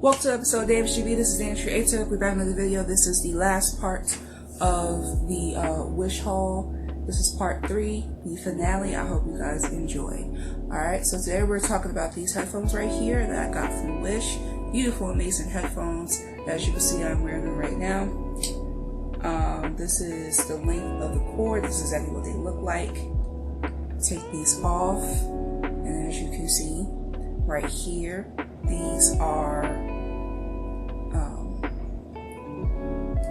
Welcome to episode of Davis GB. This is Dance Creator. We're back in another video. This is the last part of the Wish haul. This is part 3, the finale. I hope you guys enjoy. Alright, so today we're talking about these headphones right here that I got from Wish. Beautiful, amazing headphones. As you can see, I'm wearing them right now. This is the length of the cord. This is exactly what they look like. Take these off, and as you can see right here, these are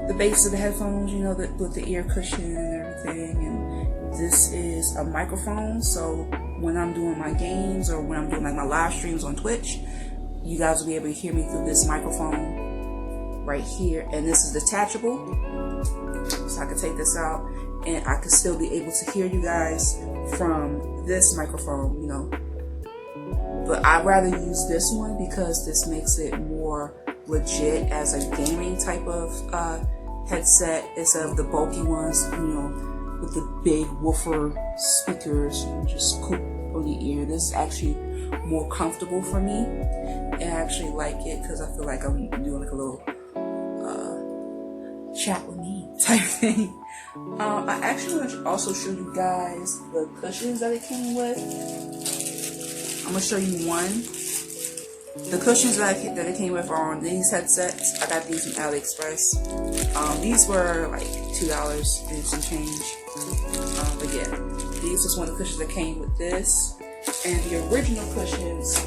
the base of the headphones, you know, with the ear cushion and everything. And this is a microphone, so when I'm doing my games or when I'm doing like my live streams on Twitch, you guys will be able to hear me through this microphone right here. And this is detachable, so I can take this out and I can still be able to hear you guys from this microphone, you know. But I'd rather use this one because this makes it more legit as a gaming type of headset instead of the bulky ones, you know, with the big woofer speakers and just coop on the ear. This is actually more comfortable for me, and I actually like it because I feel like I'm doing like a little chat with me type thing. I actually want to also show you guys the cushions that it came with. I'm going to show you one. The cushions that it came with are on these headsets. I got these from AliExpress. These were like $2 and some change. But yeah, these is one of the cushions that came with this. And the original cushions,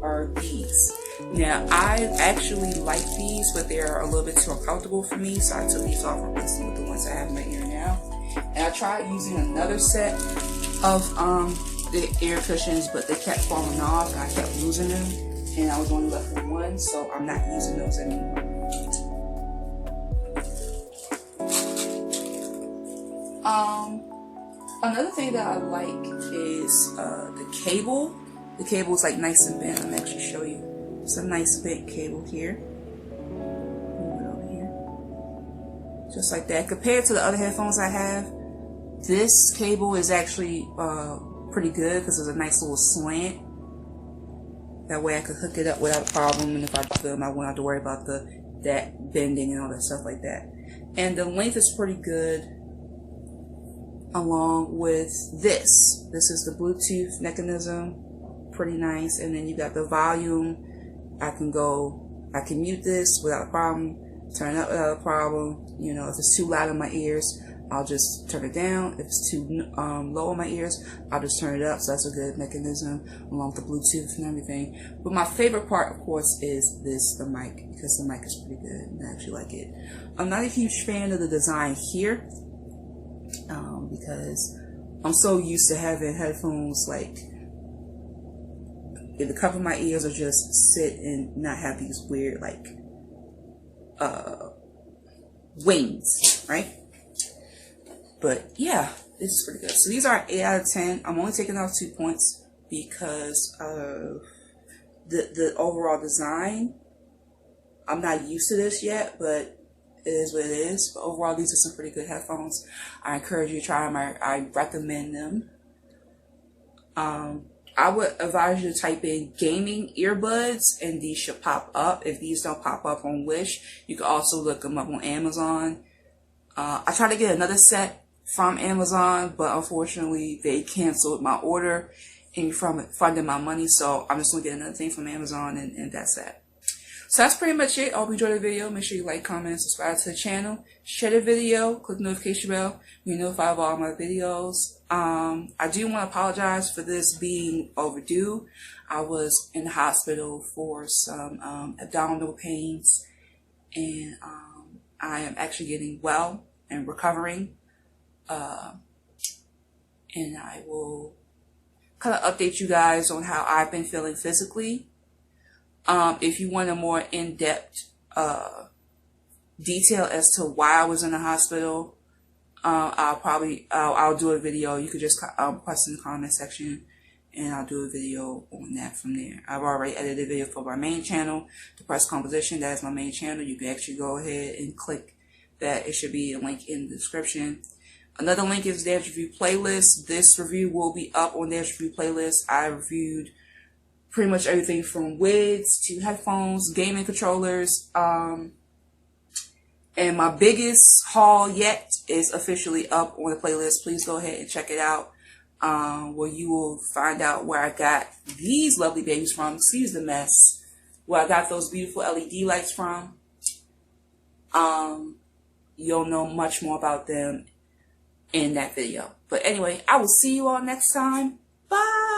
are these. Now, I actually like these, but they're a little bit too uncomfortable for me, so I took these off and replaced them with the ones I have in my ear now. And I tried using another set of the ear cushions, but they kept falling off and I kept losing them, and I was only left with one, so I'm not using those anymore. Another thing that I like is the cable. The cable is like nice and bent. I'm actually show you. It's a nice bent cable here. Move it over here. Just like that. Compared to the other headphones I have, this cable is actually pretty good because there's a nice little slant. That way I could hook it up without a problem, and if I film, I won't have to worry about that bending and all that stuff like that. And the length is pretty good, along with this. This is the Bluetooth mechanism, pretty nice. And then you got the volume. I can mute this without a problem, turn it up without a problem. You know, if it's too loud in my ears, I'll just turn it down. If it's too low in my ears, I'll just turn it up. So that's a good mechanism, along with the Bluetooth and everything. But my favorite part, of course, is the mic, because the mic is pretty good and I actually like it. I'm not a huge fan of the design here, because I'm so used to having headphones like either cover my ears or just sit and not have these weird like wings, right? But yeah, this is pretty good. So these are 8 out of 10. I'm only taking off 2 points because of the overall design. I'm not used to this yet, but it is what it is. But overall, these are some pretty good headphones. I encourage you to try them. I recommend them. I would advise you to type in gaming earbuds, and these should pop up. If these don't pop up on Wish, you can also look them up on Amazon. I tried to get another set from Amazon, but unfortunately they canceled my order and funded my money, so I'm just gonna get another thing from Amazon, and that's that. So that's pretty much it. I hope you enjoyed the video. Make sure you like, comment, subscribe to the channel, share the video, click the notification bell, be notified of all my videos. I do want to apologize for this being overdue. I was in the hospital for some abdominal pains, and I am actually getting well and recovering. And I will kind of update you guys on how I've been feeling physically. If you want a more in-depth detail as to why I was in the hospital, I'll do a video. You could just post in the comment section, and I'll do a video on that from there. I've already edited a video for my main channel, depressedcomposition. That is my main channel. You can actually go ahead and click that. It should be a link in the description. Another link is Dance Review playlist. This review will be up on Dance Review playlist. I reviewed pretty much everything from wigs to headphones, gaming controllers. And my biggest haul yet is officially up on the playlist. Please go ahead and check it out, where you will find out where I got these lovely babies from. Excuse the mess. Where I got those beautiful LED lights from. You'll know much more about them in that video. But anyway, I will see you all next time. Bye!